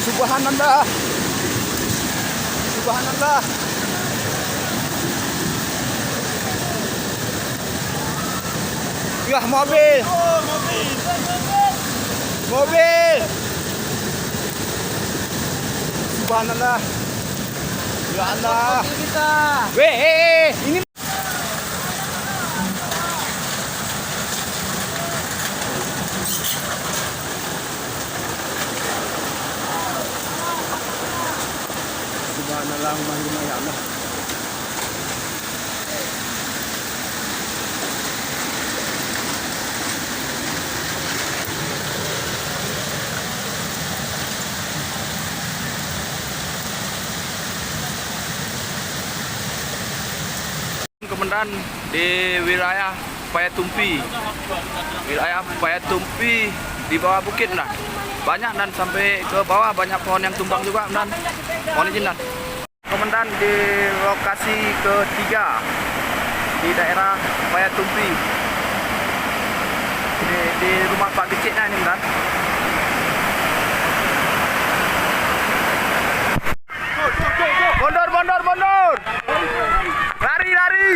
Subhanallah. Subhanallah. Ya, mobil. Mobil. Subhanallah. Ya Allah. Weh, ini Subhanallah, ya Allah. Komandan di wilayah Payatumpi, di bawah bukit nah. Banyak dan sampai ke bawah banyak pohon yang tumbang juga dan mohon izin dan. Komandan di lokasi ketiga di daerah Payatumpi, di rumah Pak Keciknya ini dan. Mundur. Lari.